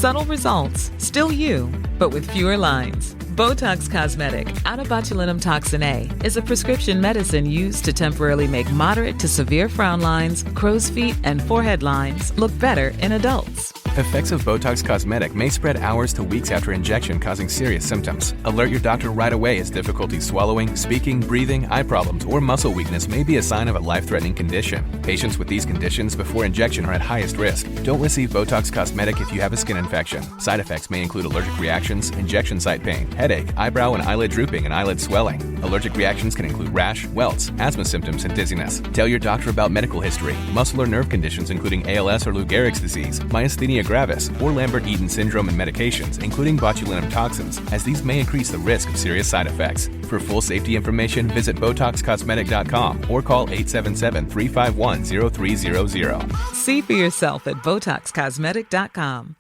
Subtle results, still you, but with fewer lines. Botox Cosmetic, out of botulinum toxin A, is a prescription medicine used to temporarily make moderate to severe frown lines, crow's feet, and forehead lines look better in adults. Effects of Botox Cosmetic may spread hours to weeks after injection, causing serious symptoms. Alert your doctor right away as difficulty swallowing, speaking, breathing, eye problems, or muscle weakness may be a sign of a life-threatening condition. Patients with these conditions before injection are at highest risk. Don't receive Botox Cosmetic if you have a skin infection. Side effects may include allergic reactions, injection site pain, headache, eyebrow and eyelid drooping, and eyelid swelling. Allergic reactions can include rash, welts, asthma symptoms, and dizziness. Tell your doctor about medical history, muscle or nerve conditions including ALS or Lou Gehrig's disease, myasthenia gravis, or Lambert-Eaton syndrome, and medications, including botulinum toxins, as these may increase the risk of serious side effects. For full safety information, visit BotoxCosmetic.com or call 877-351-0300. See for yourself at BotoxCosmetic.com.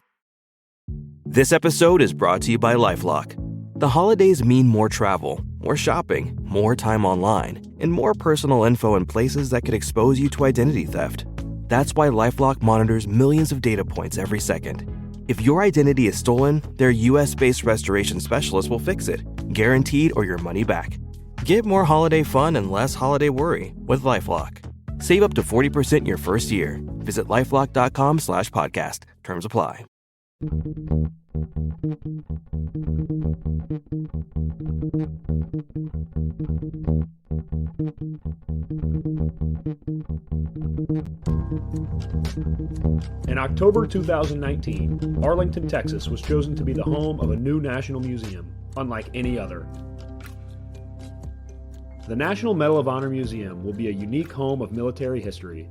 This episode is brought to you by LifeLock. The holidays mean more travel, more shopping, more time online, and more personal info in places that could expose you to identity theft. That's why LifeLock monitors millions of data points every second. If your identity is stolen, their US-based restoration specialists will fix it, guaranteed or your money back. Get more holiday fun and less holiday worry with LifeLock. Save up to 40% your first year. Visit LifeLock.com/podcast. Terms apply. In October 2019, Arlington, Texas was chosen to be the home of a new national museum, unlike any other. The National Medal of Honor Museum will be a unique home of military history.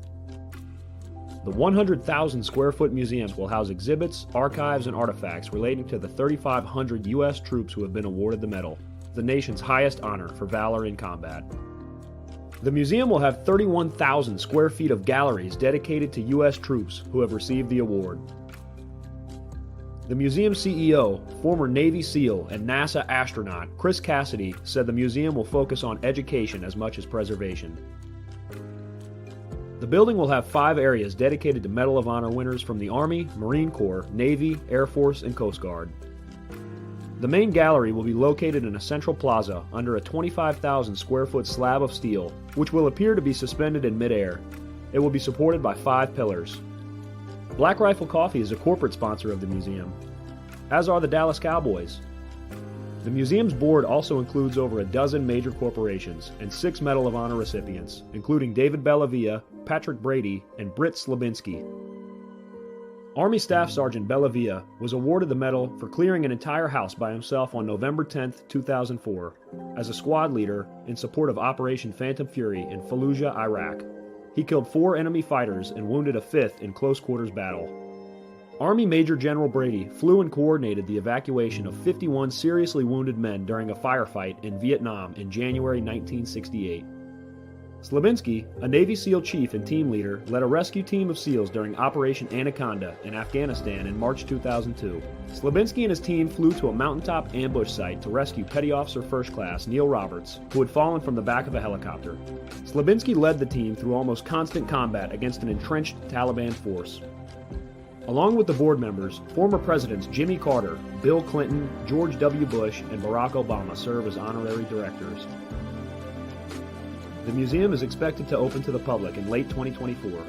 The 100,000 square foot museum will house exhibits, archives, and artifacts relating to the 3,500 U.S. troops who have been awarded the medal, the nation's highest honor for valor in combat. The museum will have 31,000 square feet of galleries dedicated to U.S. troops who have received the award. The museum CEO, former Navy SEAL and NASA astronaut Chris Cassidy, said the museum will focus on education as much as preservation. The building will have 5 areas dedicated to Medal of Honor winners from the Army, Marine Corps, Navy, Air Force, and Coast Guard. The main gallery will be located in a central plaza under a 25,000 square foot slab of steel, which will appear to be suspended in midair. It will be supported by 5 pillars. Black Rifle Coffee is a corporate sponsor of the museum, as are the Dallas Cowboys. The museum's board also includes over a dozen major corporations and 6 Medal of Honor recipients, including David Bellavia, Patrick Brady, and Britt Slabinski. Army Staff Sergeant Bellavia was awarded the medal for clearing an entire house by himself on November 10, 2004, as a squad leader in support of Operation Phantom Fury in Fallujah, Iraq. He killed 4 enemy fighters and wounded a 5th in close quarters battle. Army Major General Brady flew and coordinated the evacuation of 51 seriously wounded men during a firefight in Vietnam in January 1968. Slabinski, a Navy SEAL chief and team leader, led a rescue team of SEALs during Operation Anaconda in Afghanistan in March 2002. Slabinski and his team flew to a mountaintop ambush site to rescue Petty Officer First Class Neil Roberts, who had fallen from the back of a helicopter. Slabinski led the team through almost constant combat against an entrenched Taliban force. Along with the board members, former presidents Jimmy Carter, Bill Clinton, George W. Bush, and Barack Obama serve as honorary directors. The museum is expected to open to the public in late 2024.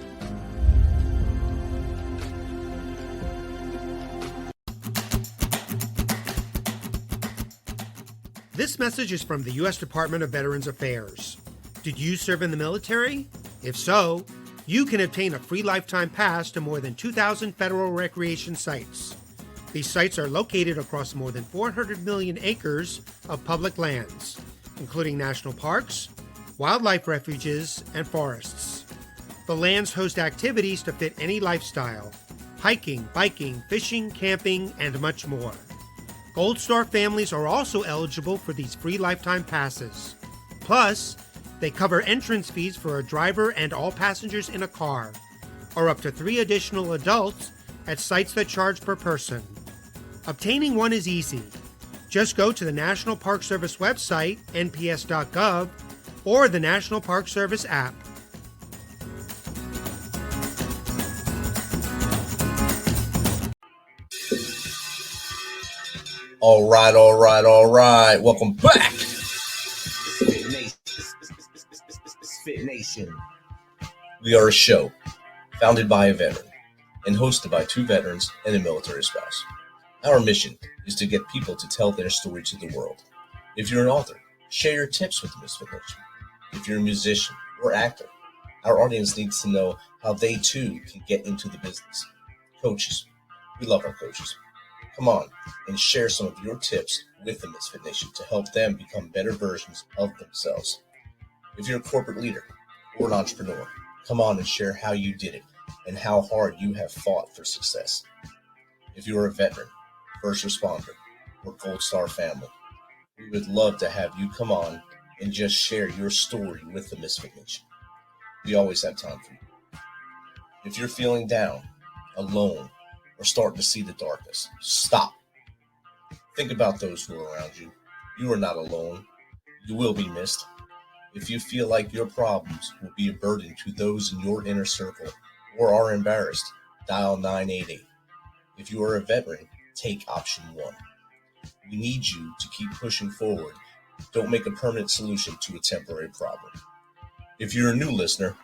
This message is from the U.S. Department of Veterans Affairs. Did you serve in the military? If so, you can obtain a free lifetime pass to more than 2,000 federal recreation sites. These sites are located across more than 400 million acres of public lands, including national parks, wildlife refuges, and forests. The lands host activities to fit any lifestyle: hiking, biking, fishing, camping, and much more. Gold Star families are also eligible for these free lifetime passes. Plus, they cover entrance fees for a driver and all passengers in a car, or up to 3 additional adults at sites that charge per person. Obtaining one is easy. Just go to the National Park Service website, nps.gov, or the National Park Service app. All right. Welcome back. MisFitNation. We are a show founded by a veteran and hosted by two veterans and a military spouse. Our mission is to get people to tell their story to the world. If you're an author, share your tips with the Misfit Nation. If you're a musician or actor, our audience needs to know how they too can get into the business. Coaches, we love our coaches. Come on and share some of your tips with the Misfit Nation to help them become better versions of themselves. If you're a corporate leader or an entrepreneur, come on and share how you did it and how hard you have fought for success. If you're a veteran, first responder, or Gold Star family, we would love to have you come on and just share your story with the Misfit Nation. We always have time for you. If you're feeling down, alone, or starting to see the darkness, stop. Think about those who are around you. You are not alone. You will be missed. If you feel like your problems will be a burden to those in your inner circle or are embarrassed, dial 988. If you are a veteran, take option 1. We need you to keep pushing forward. Don't make a permanent solution to a temporary problem. If you're a new listener,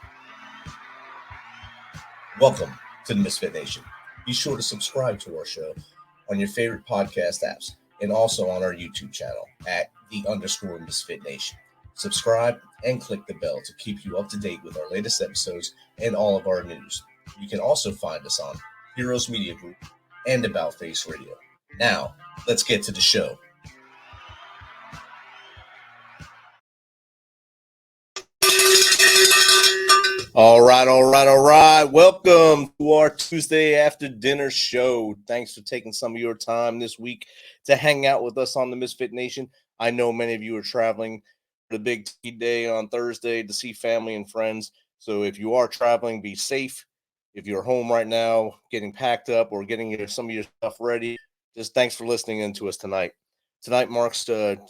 welcome to the Misfit Nation. Be sure to subscribe to our show on your favorite podcast apps and also on our YouTube channel at @_Misfit Nation. Subscribe and click the bell to keep you up to date with our latest episodes and all of our news. You can also find us on Heroes Media Group and About Face Radio. Now, let's get to the show. All right. Welcome to our Tuesday after dinner show. Thanks for taking some of your time this week to hang out with us on the Misfit Nation. I know many of you are traveling for the big T day on Thursday to see family and friends. So if you are traveling, be safe. If you're home right now, getting packed up or getting some of your stuff ready, just thanks for listening in to us tonight. Tonight marks the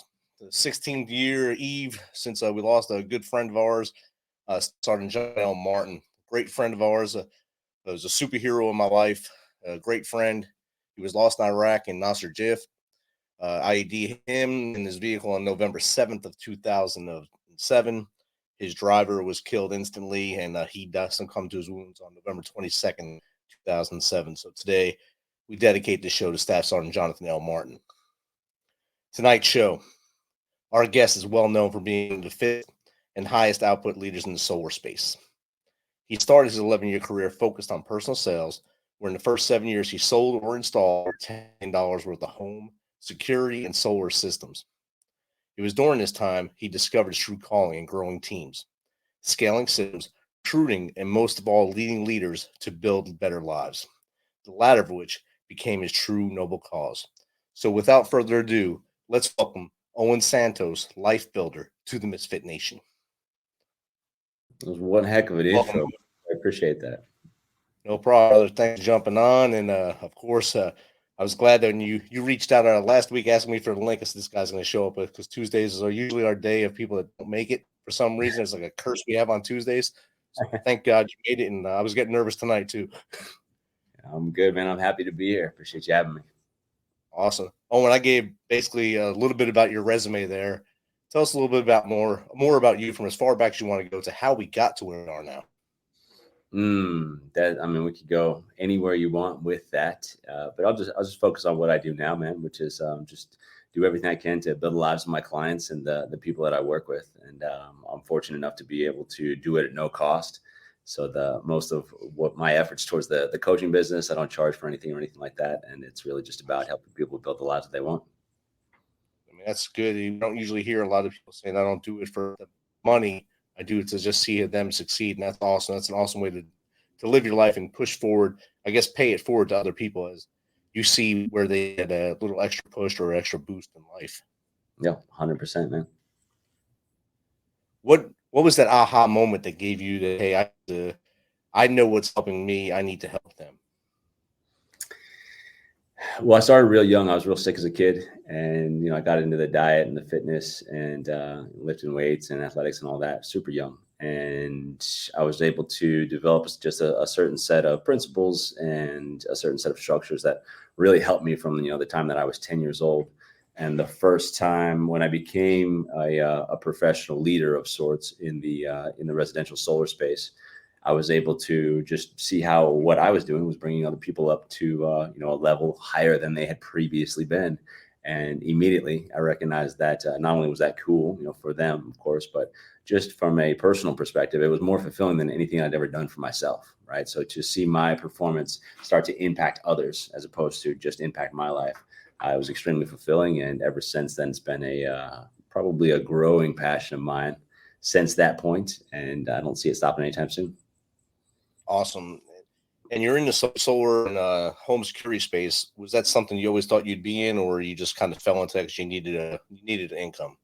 16th year eve since we lost a good friend of ours, Sergeant John Martin, great friend of ours, was a superhero in my life, a great friend. He was lost in Iraq in Nasser Jif. IED him in his vehicle on November 7th of 2007. His driver was killed instantly, and he doesn't come to his wounds on November 22nd, 2007. So today, we dedicate this show to Staff Sergeant Jonathan L. Martin. Tonight's show, our guest is well known for being the fittest and highest output leaders in the solar space. He started his 11-year career focused on personal sales, where in the first 7 years he sold or installed $10 million worth of home, security, and solar systems. It was during this time he discovered his true calling in growing teams, scaling systems, recruiting, and most of all, leading leaders to build better lives, the latter of which became his true noble cause. So without further ado, let's welcome Owen Santos, Life Builder, to the Misfit Nation. It was one heck of an intro. I appreciate that. No problem, brother. Thanks for jumping on. And of course, I was glad that when you reached out last week asking me for the link. I said, this guy's going to show up because Tuesdays are usually our day of people that don't make it for some reason. It's like a curse we have on Tuesdays. So thank God you made it. And I was getting nervous tonight too. I'm good, man. I'm happy to be here. Appreciate you having me. Awesome. Owen, I gave basically a little bit about your resume there. Tell us a little bit about more about you from as far back as you want to go to how we got to where we are now. We could go anywhere you want with that, but I'll just focus on what I do now, man, which is just do everything I can to build the lives of my clients and the people that I work with. And I'm fortunate enough to be able to do it at no cost. So the most of what my efforts towards the coaching business, I don't charge for anything or anything like that, and it's really just about helping people build the lives that they want. I mean, that's good. You don't usually hear a lot of people saying, I don't do it for the money. I do it to just see them succeed. And that's awesome. That's an awesome way to live your life and push forward, I guess, pay it forward to other people as you see where they had a little extra push or extra boost in life. Yeah, 100%, man. What was that aha moment that gave you that, hey, I know what's helping me. I need to help them? Well, I started real young. I was real sick as a kid, and I got into the diet and the fitness and lifting weights and athletics and all that super young. And I was able to develop just a certain set of principles and a certain set of structures that really helped me from the time that I was 10 years old And the first time when I became a professional leader of sorts in the residential solar space, I was able to just see how what I was doing was bringing other people up to a level higher than they had previously been. And immediately I recognized that not only was that cool, for them, of course, but just from a personal perspective, it was more fulfilling than anything I'd ever done for myself. Right. So to see my performance start to impact others as opposed to just impact my life, it was extremely fulfilling. And ever since then, it's been probably a growing passion of mine since that point. And I don't see it stopping anytime soon. Awesome. And you're in the solar and home security space. Was that something you always thought you'd be in, or you just kind of fell into that because you needed an income?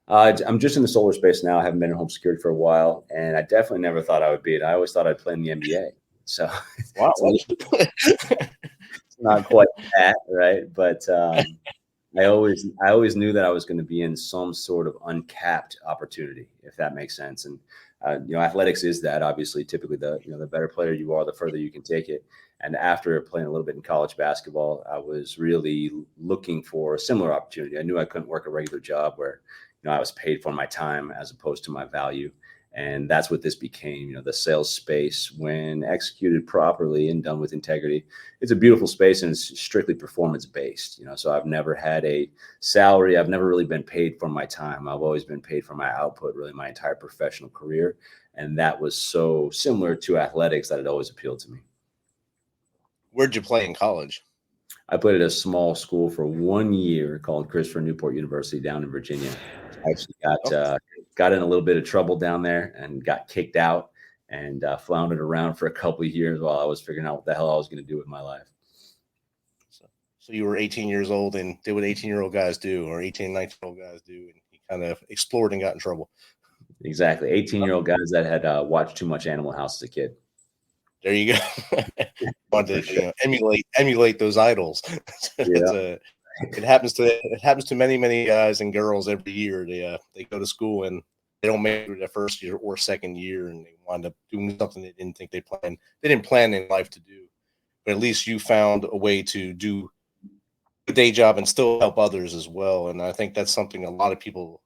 I'm just in the solar space now. I haven't been in home security for a while, and I definitely never thought I would be it. I always thought I'd play in the NBA. So wow, it's not quite that, right? But I always knew that I was going to be in some sort of uncapped opportunity, if that makes sense. And athletics is that. Obviously, typically the better player you are, the further you can take it. And after playing a little bit in college basketball, I was really looking for a similar opportunity. I knew I couldn't work a regular job where I was paid for my time as opposed to my value. And that's what this became, the sales space, when executed properly and done with integrity. It's a beautiful space, and it's strictly performance based. So I've never had a salary. I've never really been paid for my time. I've always been paid for my output, really my entire professional career. And that was so similar to athletics that it always appealed to me. Where'd you play in college? I played at a small school for 1 year called Christopher Newport University down in Virginia. I actually got in a little bit of trouble down there and got kicked out and floundered around for a couple of years while I was figuring out what the hell I was going to do with my life. So you were 18 years old and did what 18-year-old guys do, or 18, 19-year-old guys do, and you kind of explored and got in trouble. Exactly. 18-year-old guys that had watched too much Animal House as a kid. There you go. Want to emulate those idols. It happens to many guys and girls every year. They go to school and they don't make it their first year or second year, and they wind up doing something they didn't think they didn't plan in life to do. But at least you found a way to do a day job and still help others as well. And I think that's something a lot of people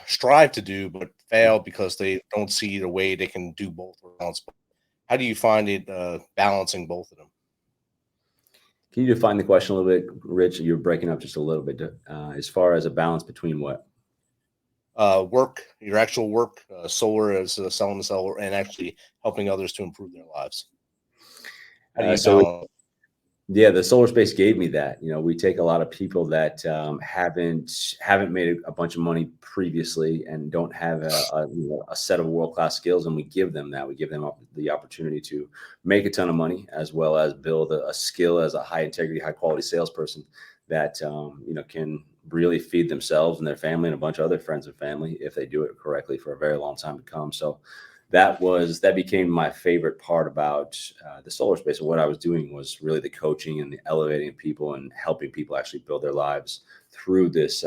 strive to do, but fail because they don't see the way they can do both rounds. How do you find it balancing both of them? Can you define the question a little bit, Rich? You're breaking up just a little bit. As far as a balance between what? Work, your actual work, solar as selling the solar, and actually helping others to improve their lives. How do you balance? The solar space gave me that. We take a lot of people that haven't made a bunch of money previously and don't have a set of world-class skills, and we give them that. We give them the opportunity to make a ton of money as well as build a skill as a high integrity, high quality salesperson that can really feed themselves and their family and a bunch of other friends and family if they do it correctly for a very long time to come. So that became my favorite part about the solar space. And what I was doing was really the coaching and the elevating people and helping people actually build their lives through this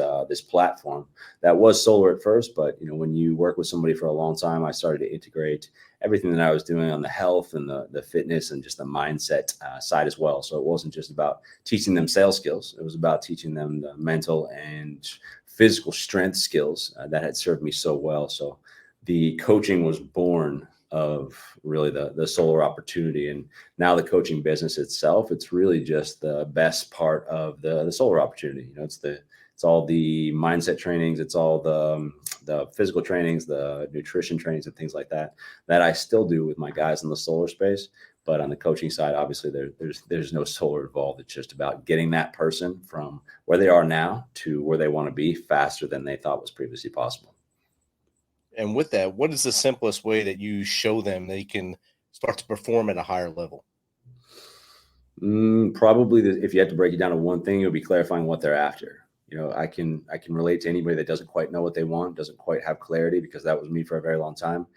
platform that was solar at first. But when you work with somebody for a long time, I started to integrate everything that I was doing on the health and the fitness and just the mindset side as well. So it wasn't just about teaching them sales skills. It was about teaching them the mental and physical strength skills that had served me so well. So the coaching was born of really the solar opportunity. And now the coaching business itself, it's really just the best part of the solar opportunity. It's all the mindset trainings, it's all the physical trainings, the nutrition trainings and things like that I still do with my guys in the solar space. But on the coaching side, obviously there's no solar involved. It's just about getting that person from where they are now to where they want to be faster than they thought was previously possible. And with that, what is the simplest way that you show them they can start to perform at a higher level? Probably if you had to break it down to one thing, it would be clarifying what they're after. I can relate to anybody that doesn't quite know what they want, doesn't quite have clarity, because that was me for a very long time.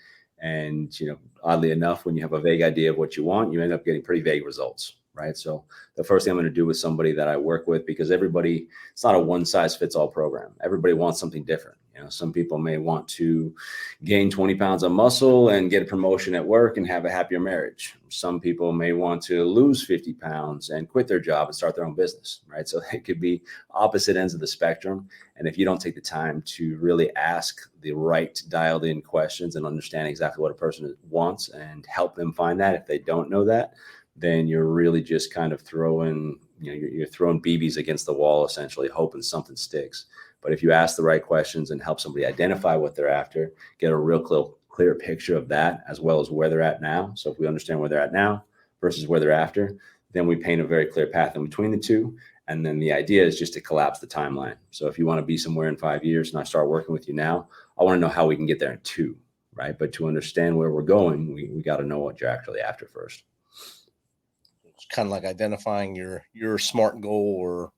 And, oddly enough, when you have a vague idea of what you want, you end up getting pretty vague results, right? So the first thing I'm going to do with somebody that I work with, because it's not a one size fits all program. Everybody wants something different. Some people may want to gain 20 pounds of muscle and get a promotion at work and have a happier marriage. Some people may want to lose 50 pounds and quit their job and start their own business, right? So it could be opposite ends of the spectrum. And if you don't take the time to really ask the right dialed in questions and understand exactly what a person wants and help them find that, if they don't know that, then you're really just kind of throwing, you're throwing BBs against the wall, essentially, hoping something sticks. But if you ask the right questions and help somebody identify what they're after, get a real clear picture of that, as well as where they're at now. So if we understand where they're at now versus where they're after, then we paint a very clear path in between the two. And then the idea is just to collapse the timeline. So if you want to be somewhere in 5 years and I start working with you now, I want to know how we can get there in 2, right? But to understand where we're going, we got to know what you're actually after first. It's kind of like identifying your SMART goal or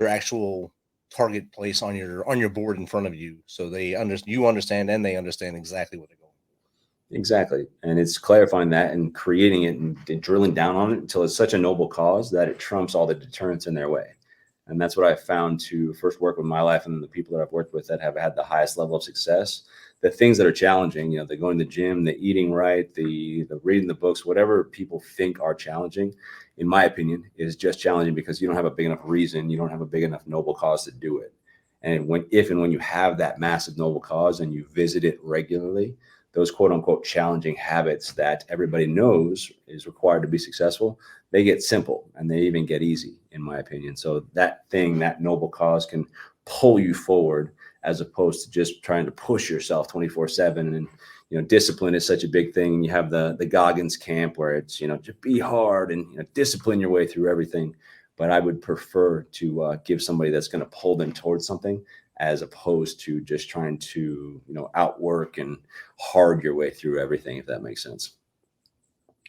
your actual target place on your board in front of you, so you understand and they understand exactly what they're going for. Exactly. And it's clarifying that and creating it and drilling down on it until it's such a noble cause that it trumps all the deterrents in their way. And that's what I found to first work with my life and the people that I've worked with that have had the highest level of success. The things that are challenging, the going to the gym, the eating right, the reading the books, whatever people think are challenging, in my opinion, is just challenging because you don't have a big enough reason, you don't have a big enough noble cause to do it. And when you have that massive noble cause and you visit it regularly, those quote unquote challenging habits that everybody knows is required to be successful, they get simple and they even get easy, in my opinion. So that noble cause can pull you forward as opposed to just trying to push yourself 24/7. And, discipline is such a big thing. You have the Goggins camp where it's, just be hard and discipline your way through everything. But I would prefer to give somebody that's going to pull them towards something as opposed to just trying to, outwork and hard your way through everything, if that makes sense.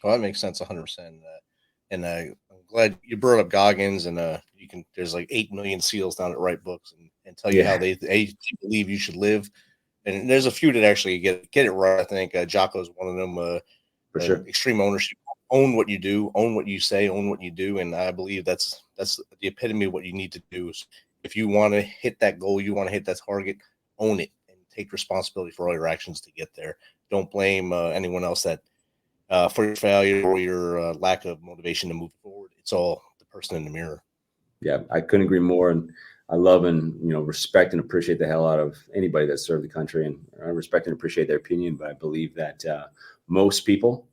Well, that makes sense 100%. And I'm glad you brought up Goggins, and there's like 8 million SEALs down at Write Books and tell you how they believe you should live. And there's a few that actually get it right. I think Jocko's one of them. For sure. Extreme ownership. Own what you do, own what you say, own what you do. And I believe that's the epitome of what you need to do. If you want to hit that goal, you want to hit that target, own it and take responsibility for all your actions to get there. Don't blame anyone else for your failure or your lack of motivation to move forward. It's all the person in the mirror. Yeah, I couldn't agree more. And I love and, respect and appreciate the hell out of anybody that served the country. And I respect and appreciate their opinion. But I believe that most people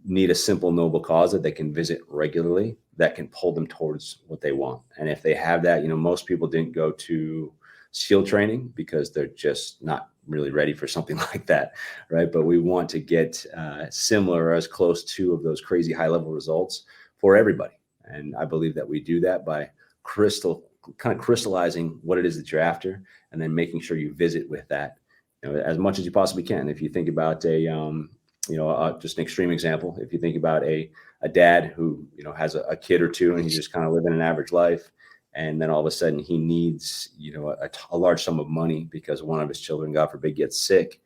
need a simple, noble cause that they can visit regularly that can pull them towards what they want. And if they have that, most people didn't go to SEAL training because they're just not really ready for something like that, right? But we want to get similar or as close to of those crazy high level results for everybody. And I believe that we do that by crystallizing what it is that you're after and then making sure you visit with that, as much as you possibly can. If you think about just an extreme example, if you think about a dad who, has a kid or two and he's just kind of living an average life, and then all of a sudden he needs, a large sum of money because one of his children, God forbid, gets sick,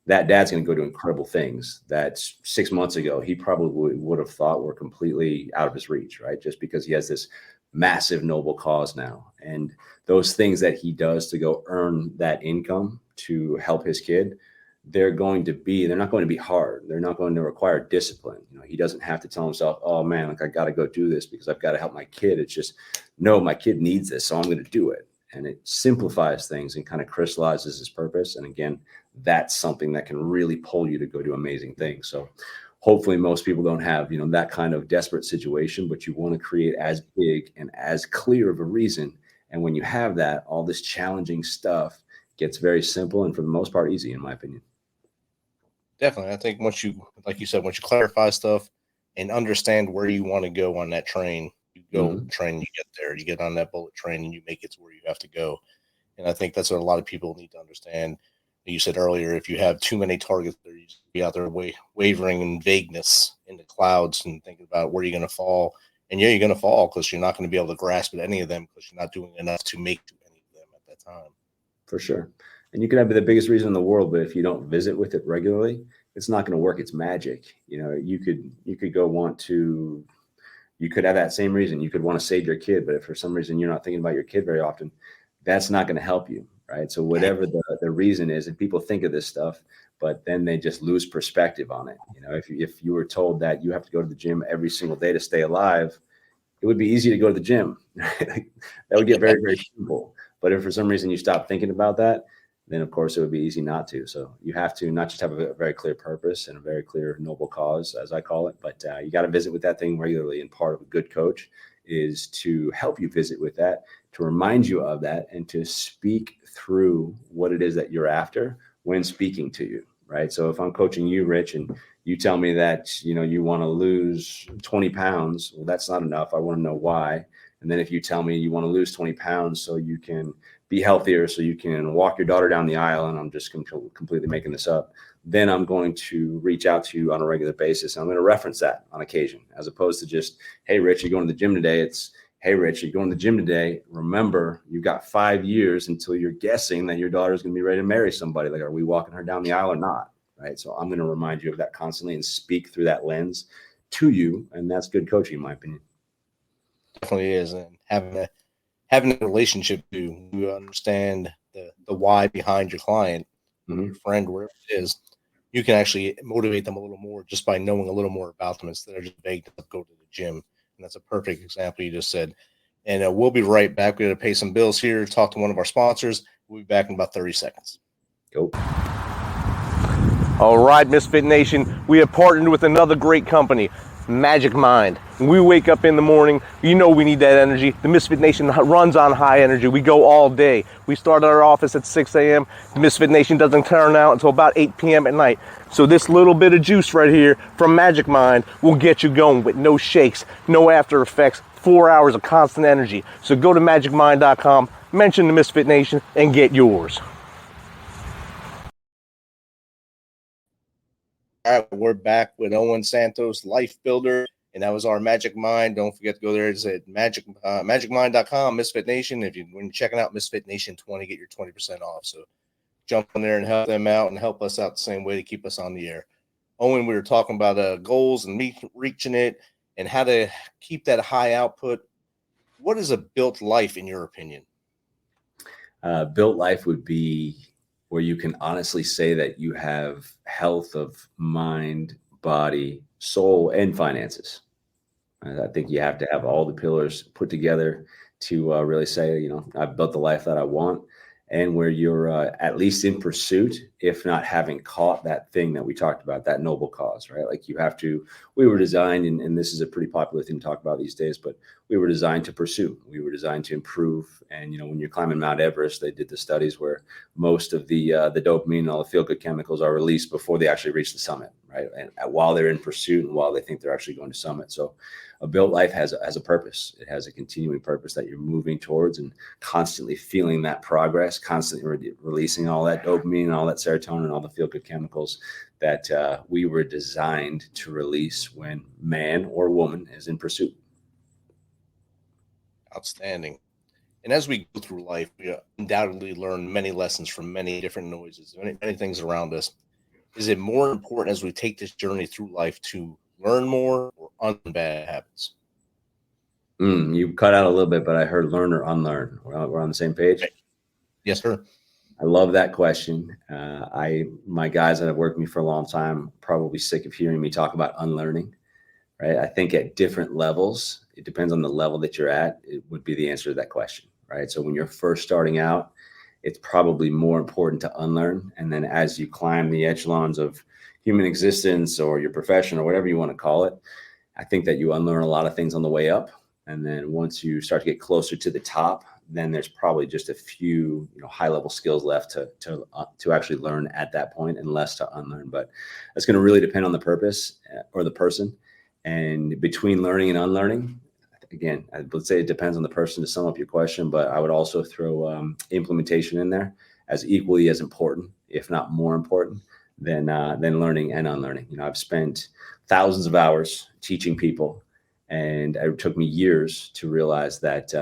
that dad's going to go to incredible things that 6 months ago he probably would have thought were completely out of his reach, right? Just because he has this massive noble cause now. And those things that he does to go earn that income to help his kid, they're not going to be hard. They're not going to require discipline. He doesn't have to tell himself, oh man, I got to go do this because I've got to help my kid. It's just, no, my kid needs this, so I'm going to do it. And it simplifies things and kind of crystallizes his purpose. And again, that's something that can really pull you to go do amazing things. So hopefully most people don't have, that kind of desperate situation, but you want to create as big and as clear of a reason. And when you have that, all this challenging stuff gets very simple and for the most part easy, in my opinion. Definitely. I think once you clarify stuff and understand where you want to go on that train, you go train, you get there, you get on that bullet train and you make it to where you have to go. And I think that's what a lot of people need to understand. You said earlier, if you have too many targets, you just be out there wavering in vagueness in the clouds and thinking about where you're going to fall. And you're going to fall because you're not going to be able to grasp at any of them because you're not doing enough to make to any of them at that time. For sure. And you can have the biggest reason in the world, but if you don't visit with it regularly, it's not going to work its magic. You could go want to You could have that same reason. You could want to save your kid, but if for some reason you're not thinking about your kid very often, that's not going to help you, right? So whatever the reason is, and people think of this stuff, but then they just lose perspective on it. If you were told that you have to go to the gym every single day to stay alive, it would be easy to go to the gym. That would get very, very simple. But if for some reason you stop thinking about that, then of course it would be easy not to. So you have to not just have a very clear purpose and a very clear noble cause, as I call it, but you got to visit with that thing regularly. And part of a good coach is to help you visit with that, to remind you of that, and to speak through what it is that you're after when speaking to you, right? So if I'm coaching you, Rich, and you tell me that, you want to lose 20 pounds, well, that's not enough. I want to know why. And then if you tell me you want to lose 20 pounds so you can be healthier, so you can walk your daughter down the aisle, and I'm just completely making this up, then I'm going to reach out to you on a regular basis. I'm going to reference that on occasion, as opposed to just, hey, Rich, you're going to the gym today. It's, hey, Rich, you're going to the gym today. Remember, you've got 5 years until you're guessing that your daughter's going to be ready to marry somebody. Like, are we walking her down the aisle or not? Right. So I'm going to remind you of that constantly and speak through that lens to you. And that's good coaching, in my opinion. Definitely is. And having a relationship to understand the why behind your client, your friend, wherever it is, you can actually motivate them a little more just by knowing a little more about them instead of just begging to go to the gym. And that's a perfect example you just said. And we'll be right back. We're going to pay some bills here, talk to one of our sponsors. We'll be back in about 30 seconds. Go. All right, Misfit Nation, we have partnered with another great company, Magic Mind. When we wake up in the morning, we need that energy. The Misfit Nation runs on high energy. We go all day. We start at our office at 6 a.m. The Misfit Nation doesn't turn out until about 8 p.m. at night. So this little bit of juice right here from Magic Mind will get you going with no shakes, no after effects, 4 hours of constant energy. So go to magicmind.com, mention the Misfit Nation, and get yours. All right, we're back with Owen Santos, Life Builder, and that was our Magic Mind. Don't forget to go there. It's at magicmind.com, Misfit Nation. When you're checking out Misfit Nation 20, get your 20% off. So jump on there and help them out and help us out the same way to keep us on the air. Owen, we were talking about goals and reaching it and how to keep that high output. What is a built life in your opinion? Built life would be where you can honestly say that you have health of mind, body, soul, and finances. I think you have to have all the pillars put together to really say, I've built the life that I want, and where you're at least in pursuit, if not having caught that thing that we talked about, that noble cause, right? Like we were designed, and this is a pretty popular thing to talk about these days, but we were designed to pursue. We were designed to improve. And, when you're climbing Mount Everest, they did the studies where most of the dopamine and all the feel-good chemicals are released before they actually reach the summit, right? And while they're in pursuit and while they think they're actually going to summit. So a built life has a purpose. It has a continuing purpose that you're moving towards and constantly feeling that progress, constantly releasing all that dopamine and all that serotonin and all the feel-good chemicals that we were designed to release when man or woman is in pursuit. Outstanding. And as we go through life, we undoubtedly learn many lessons from many different noises, many things around us. Is it more important as we take this journey through life to learn more or unlearn bad habits? You cut out a little bit, but I heard learn or unlearn. We're on the same page? Yes, sir. I love that question. My guys that have worked with me for a long time probably sick of hearing me talk about unlearning, right? I think at different levels, it depends on the level that you're at, it would be the answer to that question, right? So when you're first starting out, it's probably more important to unlearn. And then as you climb the echelons of human existence or your profession or whatever you want to call it, I think that you unlearn a lot of things on the way up. And then once you start to get closer to the top, then there's probably just a few high level skills left to actually learn at that point and less to unlearn. But that's going to really depend on the purpose or the person. And between learning and unlearning, again, I would say it depends on the person to sum up your question, but I would also throw implementation in there as equally as important, if not more important than learning and unlearning. I've spent thousands of hours teaching people, and it took me years to realize that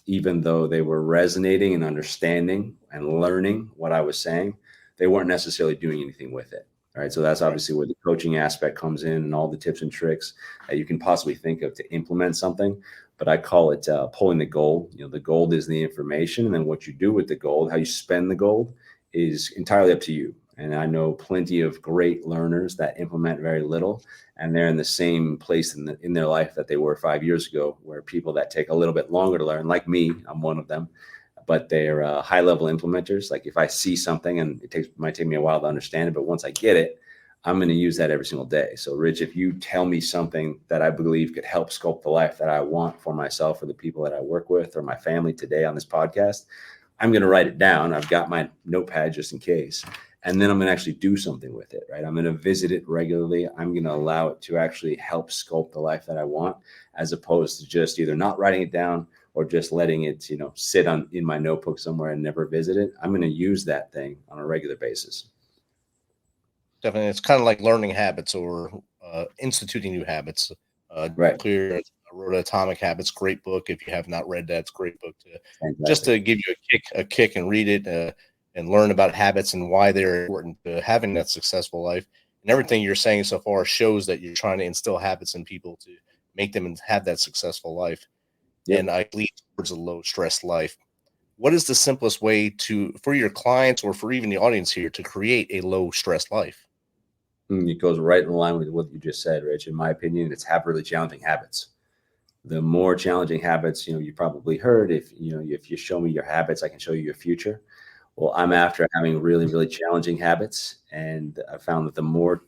even though they were resonating and understanding and learning what I was saying, they weren't necessarily doing anything with it. right? So that's obviously where the coaching aspect comes in and all the tips and tricks that you can possibly think of to implement something. But I call it pulling the gold. The gold is the information, and then what you do with the gold, how you spend the gold, is entirely up to you. And I know plenty of great learners that implement very little, and they're in the same place in their life that they were 5 years ago, where people that take a little bit longer to learn, like me, I'm one of them, but they're high level implementers. Like if I see something and might take me a while to understand it, but once I get it, I'm going to use that every single day. So Rich, if you tell me something that I believe could help sculpt the life that I want for myself or the people that I work with or my family today on this podcast, I'm going to write it down. I've got my notepad just in case. And then I'm going to actually do something with it, right? I'm going to visit it regularly. I'm going to allow it to actually help sculpt the life that I want, as opposed to just either not writing it down or just letting it, sit in my notebook somewhere and never visit it. I'm going to use that thing on a regular basis. Definitely. It's kind of like learning habits or instituting new habits. Right. Clear I wrote Atomic Habits, great book. If you have not read that, it's a great book Fantastic. Just to give you a kick and read it and learn about habits and why they're important to having that successful life. And everything you're saying so far shows that you're trying to instill habits in people to make them have that successful life. Yep. And I lead towards a low stress life. What is the simplest way for your clients or for even the audience here to create a low stress life? It goes right in line with what you just said, Rich. In my opinion, it's have really challenging habits. The more challenging habits, you probably heard, if you show me your habits, I can show you your future. Well, I'm after having really, really challenging habits. And I found that the more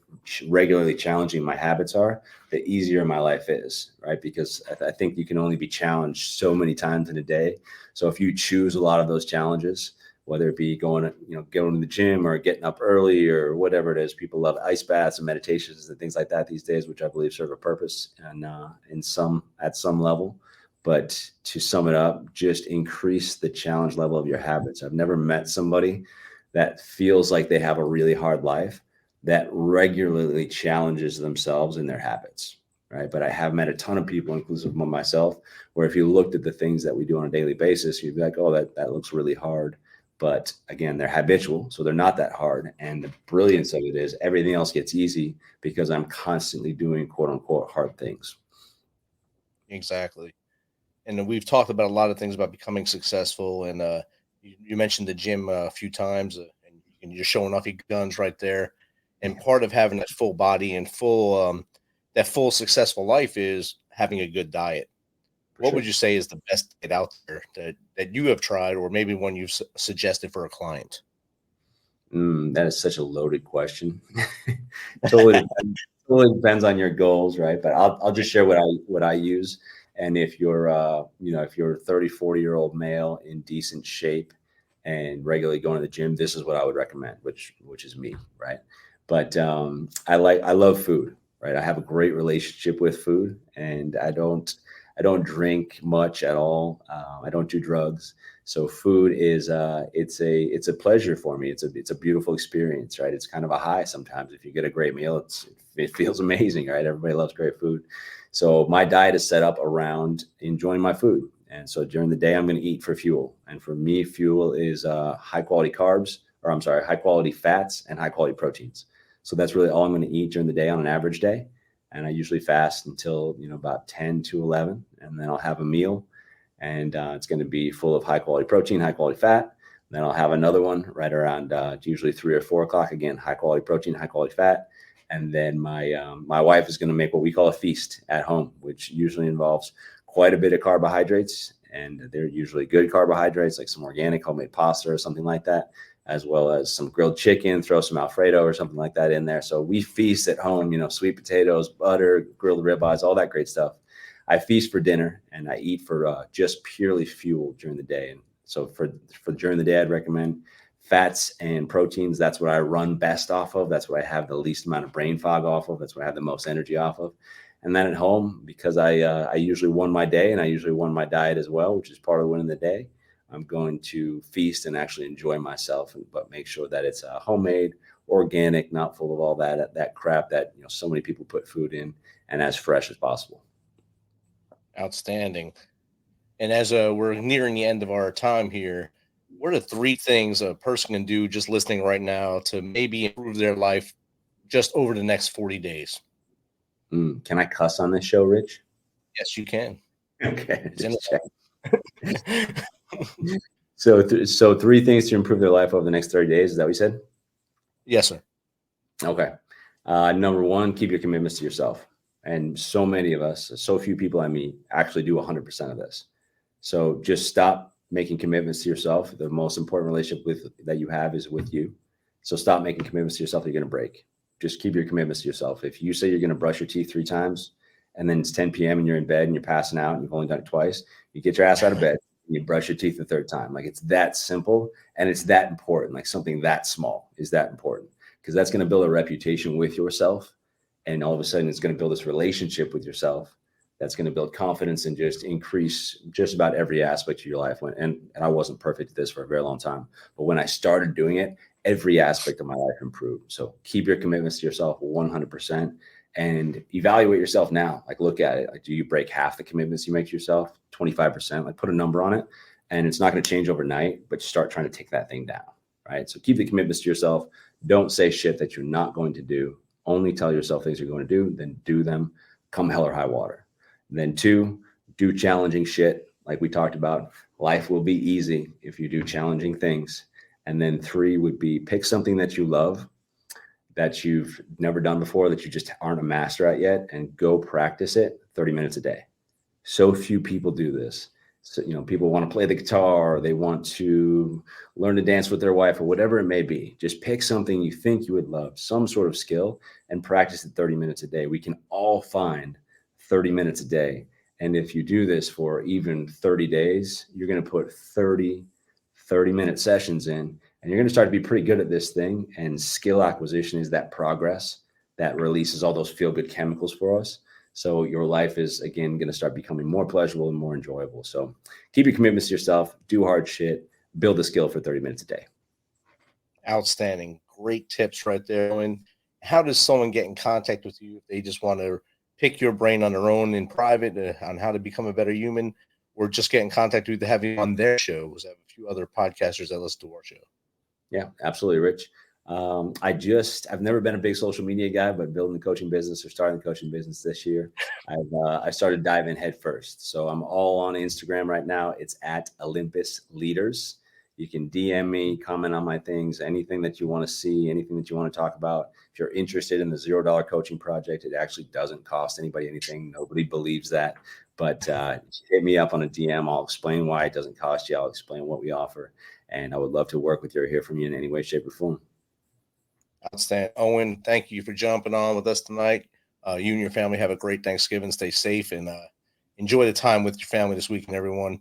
regularly challenging my habits are, the easier my life is, right? Because I think you can only be challenged so many times in a day. So if you choose a lot of those challenges, whether it be going to the gym or getting up early or whatever it is, people love ice baths and meditations and things like that these days, which I believe serve a purpose and at some level. But to sum it up, just increase the challenge level of your habits. I've never met somebody that feels like they have a really hard life that regularly challenges themselves in their habits, right? But I have met a ton of people, inclusive of myself, where if you looked at the things that we do on a daily basis, you'd be like, oh, that looks really hard. But again, they're habitual, so they're not that hard. And the brilliance of it is everything else gets easy because I'm constantly doing quote unquote hard things. Exactly. And we've talked about a lot of things about becoming successful. And you mentioned the gym a few times, and you're showing off your guns right there. And part of having that full body and full successful life is having a good diet. What would you say is the best diet out there that you have tried, or maybe one you've suggested for a client? That is such a loaded question. Totally depends on your goals, right? But I'll just share what I use. And if you're if you're a 30, 40-year-old male in decent shape and regularly going to the gym, this is what I would recommend, which is me, right? But I love food, right? I have a great relationship with food, and I don't drink much at all. I don't do drugs. So food is it's a pleasure for me. It's a beautiful experience, right? It's kind of a high sometimes. If you get a great meal, it feels amazing, right? Everybody loves great food. So my diet is set up around enjoying my food. And so during the day, I'm going to eat for fuel. And for me, fuel is high quality fats and high quality proteins. So that's really all I'm going to eat during the day on an average day. And I usually fast until, about 10 to 11, and then I'll have a meal, and it's going to be full of high quality protein, high quality fat. Then I'll have another one right around usually 3 or 4 o'clock. Again, high quality protein, high quality fat. And then my wife is going to make what we call a feast at home, which usually involves quite a bit of carbohydrates, and they're usually good carbohydrates, like some organic homemade pasta or something like that, as well as some grilled chicken, throw some Alfredo or something like that in there. So we feast at home, sweet potatoes, butter, grilled ribeyes, all that great stuff. I feast for dinner, and I eat for just purely fuel during the day. And so for during the day, I'd recommend fats and proteins. That's what I run best off of. That's what I have the least amount of brain fog off of. That's what I have the most energy off of. And then at home, because I usually won my day, and I usually won my diet as well, which is part of winning the day, I'm going to feast and actually enjoy myself, but make sure that it's homemade, organic, not full of all that crap that so many people put food in, and as fresh as possible. Outstanding. And as we're nearing the end of our time here, what are 3 things a person can do just listening right now to maybe improve their life just over the next 40 days. Can I cuss on this show, Rich? Yes, you can. Okay. So 3 things to improve their life over the next 30 days. Is that what you said? Yes, sir. Okay. Number 1, keep your commitments to yourself. And so many of us, so few people I meet actually do 100% of this. So just stop making commitments to yourself. The most important relationship that you have is with you. So stop making commitments to yourself that you're going to break. Just keep your commitments to yourself. If you say you're going to brush your teeth 3 times and then it's 10 p.m. and you're in bed and you're passing out and you've only done it twice, you get your ass out of bed and you brush your teeth the 3rd time. Like, it's that simple and it's that important. Like, something that small is that important, because that's going to build a reputation with yourself. And all of a sudden it's going to build this relationship with yourself that's going to build confidence and just increase just about every aspect of your life. And I wasn't perfect at this for a very long time, but when I started doing it, every aspect of my life improved. So keep your commitments to yourself 100% and evaluate yourself now. Like, look at it. Like, do you break half the commitments you make to yourself? 25%? Like, put a number on it, and it's not going to change overnight, but start trying to take that thing down, right? So keep the commitments to yourself. Don't say shit that you're not going to do. Only tell yourself things you're going to do, then do them, come hell or high water. And then 2, do challenging shit. Like we talked about, life will be easy if you do challenging things. And then 3 would be, pick something that you love, that you've never done before, that you just aren't a master at yet, and go practice it 30 minutes a day. So few people do this. So, people want to play the guitar, or they want to learn to dance with their wife, or whatever it may be. Just pick something you think you would love, some sort of skill, and practice it 30 minutes a day. We can all find 30 minutes a day. And if you do this for even 30 days, you're going to put 30-minute sessions in, and you're going to start to be pretty good at this thing. And skill acquisition is that progress that releases all those feel-good chemicals for us. So your life is, again, going to start becoming more pleasurable and more enjoyable. So keep your commitments to yourself, do hard shit, build a skill for 30 minutes a day. Outstanding. Great tips right there. And how does someone get in contact with you if they just want to pick your brain on their own in private on how to become a better human, or just get in contact with you to have you on their shows? I have a few other podcasters that listen to our show. Yeah, absolutely, Rich. I've never been a big social media guy, but building the coaching business or starting the coaching business this year, I started diving head first. So I'm all on Instagram right now. It's at Olympus Leaders. You can DM me, comment on my things, anything that you want to see, anything that you want to talk about. If you're interested in the $0 coaching project, it actually doesn't cost anybody anything. Nobody believes that, but hit me up on a DM. I'll explain why it doesn't cost you. I'll explain what we offer. And I would love to work with you or hear from you in any way, shape, or form. Outstanding. Owen, thank you for jumping on with us tonight. You and your family have a great Thanksgiving. Stay safe and enjoy the time with your family this weekend, everyone.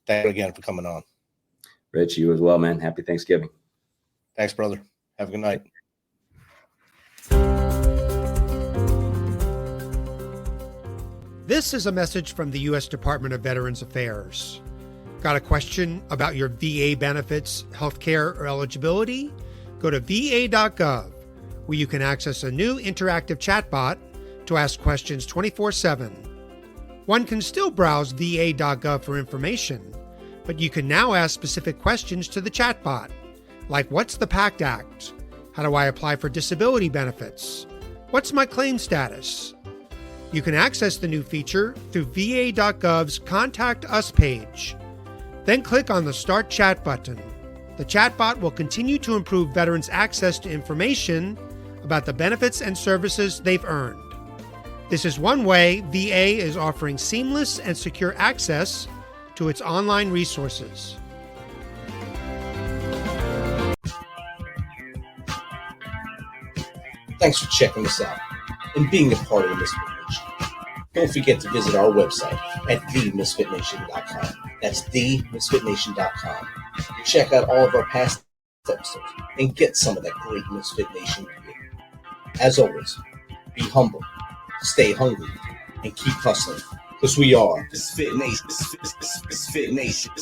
Thank you again for coming on. Rich, you as well, man. Happy Thanksgiving. Thanks, brother. Have a good night. This is a message from the U.S. Department of Veterans Affairs. Got a question about your VA benefits, healthcare, or eligibility? Go to va.gov, where you can access a new interactive chatbot to ask questions 24/7. One can still browse va.gov for information, but you can now ask specific questions to the chatbot, like what's the PACT Act? How do I apply for disability benefits? What's my claim status? You can access the new feature through va.gov's Contact Us page. Then click on the Start Chat button. The chatbot will continue to improve veterans' access to information about the benefits and services they've earned. This is one way VA is offering seamless and secure access to its online resources. Thanks for checking us out and being a part of the Misfit Nation. Don't forget to visit our website at themisfitnation.com. That's themisfitnation.com. Check out all of our past episodes and get some of that great Misfit Nation gear. As always, be humble, stay hungry, and keep hustling, because we are Misfit Nation.